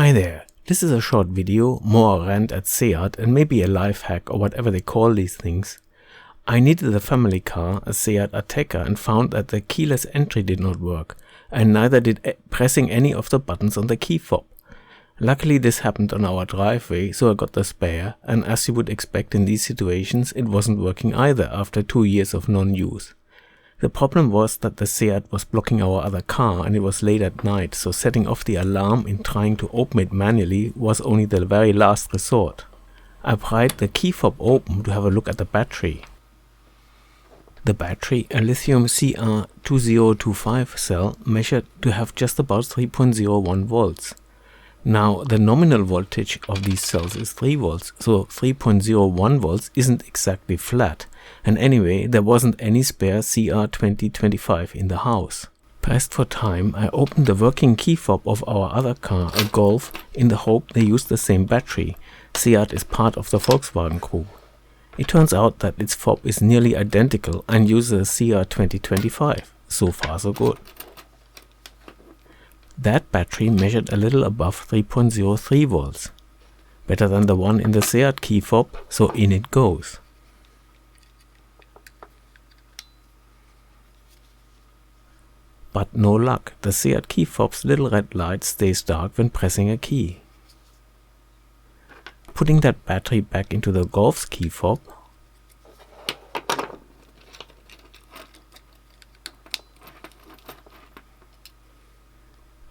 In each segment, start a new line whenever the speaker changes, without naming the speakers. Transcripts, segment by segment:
Hi there, this is a short video, more a rant at SEAT and maybe a life hack or whatever they call these things. I needed a family car, a SEAT Ateca, and found that the keyless entry did not work, and neither did pressing any of the buttons on the key fob. Luckily this happened on our driveway, so I got the spare, and as you would expect in these situations, it wasn't working either after 2 years of non-use. The problem was that the SEAT was blocking our other car and it was late at night, so setting off the alarm and trying to open it manually was only the very last resort. I pried the key fob open to have a look at the battery. The battery, a lithium CR2025 cell, measured to have just about 3.01 volts. Now, the nominal voltage of these cells is 3 volts, so 3.01 volts isn't exactly flat, and anyway, there wasn't any spare CR2025 in the house. Pressed for time, I opened the working key fob of our other car, a Golf, in the hope they use the same battery. SEAT is part of the Volkswagen group. It turns out that its fob is nearly identical and uses a CR2025. So far so good. That battery measured a little above 3.03 volts. Better than the one in the SEAT key fob, so in it goes. But no luck, the SEAT key fob's little red light stays dark when pressing a key. Putting that battery back into the Golf's key fob,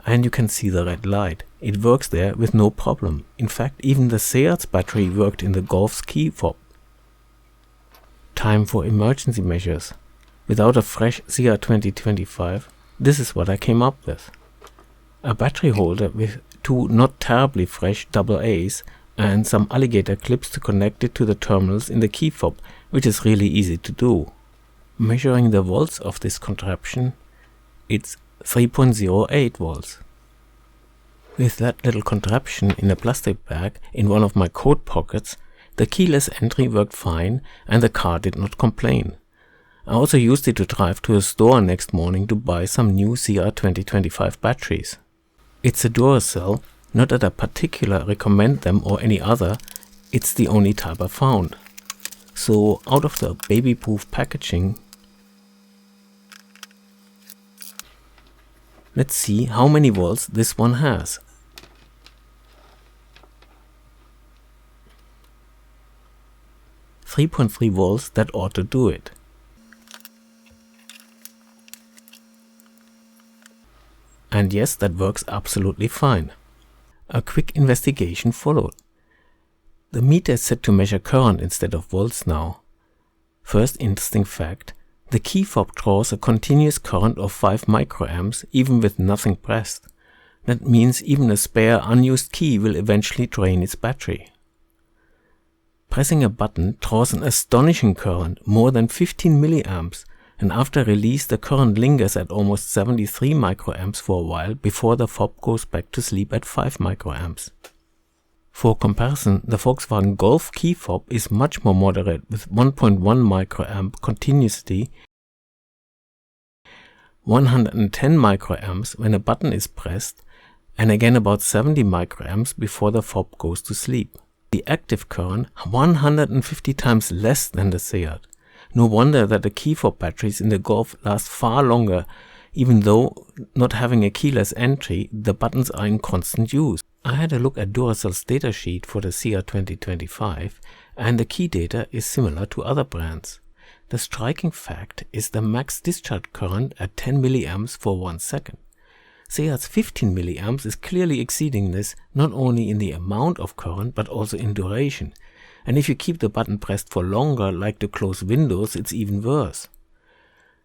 and you can see the red light. It works there with no problem. In fact, even the SEAT's battery worked in the Golf's key fob. Time for emergency measures. Without a fresh CR2025, this is what I came up with. A battery holder with 2 not terribly fresh AA's and some alligator clips to connect it to the terminals in the key fob, which is really easy to do. Measuring the volts of this contraption, it's 3.08 volts. With that little contraption in a plastic bag in one of my coat pockets, the keyless entry worked fine and the car did not complain. I also used it to drive to a store next morning to buy some new CR2025 batteries. It's a Duracell, not that I particularly recommend them or any other, it's the only type I found. So out of the baby-proof packaging, let's see how many volts this one has. 3.3 volts, that ought to do it. And yes, that works absolutely fine. A quick investigation followed. The meter is set to measure current instead of volts now. First interesting fact, the key fob draws a continuous current of 5 microamps even with nothing pressed. That means even a spare unused key will eventually drain its battery. Pressing a button draws an astonishing current, more than 15 milliamps, and after release the current lingers at almost 73 microamps for a while before the fob goes back to sleep at 5 microamps. For comparison, the Volkswagen Golf key fob is much more moderate with 1.1 microamp continuously, 110 microamps when a button is pressed, and again about 70 microamps before the fob goes to sleep. The active current 150 times less than the SEAT. No wonder that the key fob batteries in the Golf last far longer, even though not having a keyless entry, the buttons are in constant use. I had a look at Duracell's datasheet for the CR2025 and the key data is similar to other brands. The striking fact is the max discharge current at 10 milliamps for 1 second. SEAT's 15 milliamps is clearly exceeding this, not only in the amount of current but also in duration. And if you keep the button pressed for longer, like to close windows, it's even worse.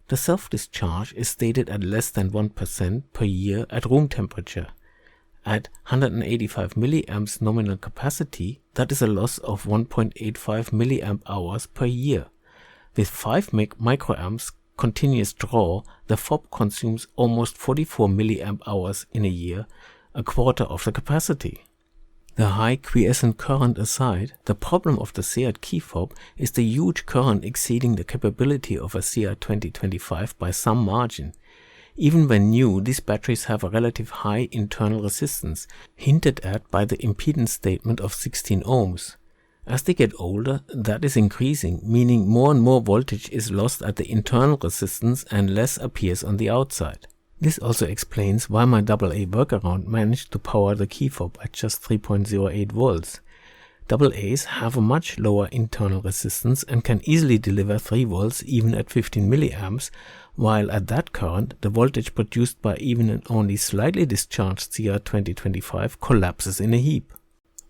The self-discharge is stated at less than 1% per year at room temperature. At 185 milliamps nominal capacity, that is a loss of 1.85 milliamp hours per year. With 5 microamps continuous draw, the fob consumes almost 44 milliamp hours in a year, a quarter of the capacity. The high quiescent current aside, the problem of the SEAT key fob is the huge current exceeding the capability of a CR2025 by some margin. Even when new, these batteries have a relative high internal resistance, hinted at by the impedance statement of 16 ohms. As they get older, that is increasing, meaning more and more voltage is lost at the internal resistance and less appears on the outside. This also explains why my AA workaround managed to power the keyfob at just 3.08 volts. AA's have a much lower internal resistance and can easily deliver 3 volts even at 15 milliamps, while at that current, the voltage produced by even an only slightly discharged SEAT 2025 collapses in a heap.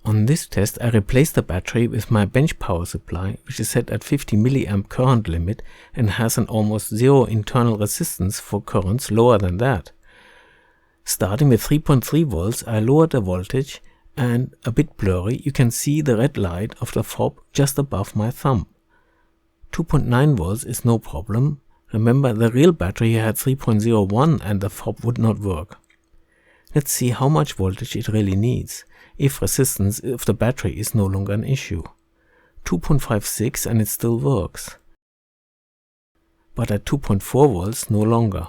On this test, I replaced the battery with my bench power supply, which is set at 50 milliamp current limit and has an almost zero internal resistance for currents lower than that. Starting with 3.3 volts, I lowered the voltage, and a bit blurry, you can see the red light of the fob just above my thumb. 2.9 volts is no problem. Remember, the real battery had 3.01 and the fob would not work. Let's see how much voltage it really needs, if resistance of the battery is no longer an issue. 2.56 and it still works. But at 2.4 volts no longer.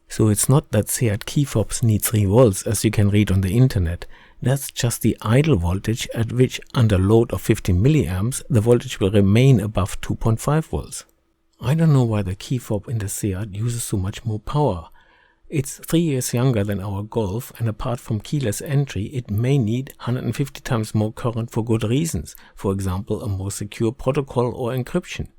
So it's not that SEAT keyfobs need 3 volts as you can read on the internet. That's just the idle voltage at which, under load of 15 milliamps, the voltage will remain above 2.5 volts. I don't know why the keyfob in the SEAT uses so much more power. It's 3 years younger than our Golf, and apart from keyless entry, it may need 150 times more current for good reasons, for example a more secure protocol or encryption.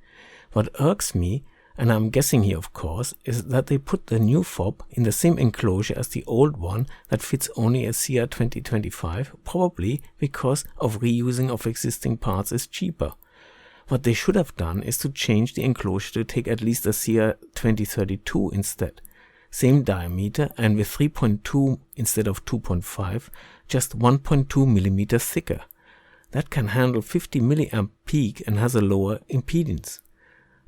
What irks me, and I'm guessing here of course, is that they put the new fob in the same enclosure as the old one that fits only a SEAT 2025, probably because of reusing of existing parts is cheaper. What they should have done is to change the enclosure to take at least a SEAT 2032 instead. Same diameter and with 3.2 instead of 2.5, just 1.2 millimeters thicker. That can handle 50 milliamp peak and has a lower impedance.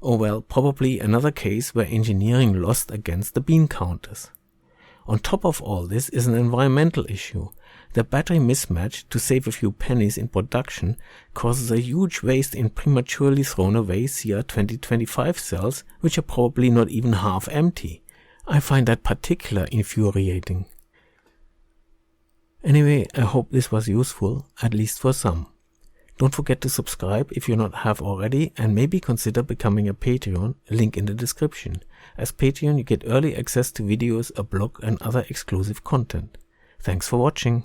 Oh well, probably another case where engineering lost against the bean counters. On top of all this is an environmental issue. The battery mismatch, to save a few pennies in production, causes a huge waste in prematurely thrown away SEAT 2025 cells, which are probably not even half empty. I find that particularly infuriating. Anyway, I hope this was useful, at least for some. Don't forget to subscribe if you not have already, and maybe consider becoming a Patreon, link in the description. As Patreon you get early access to videos, a blog and other exclusive content. Thanks for watching.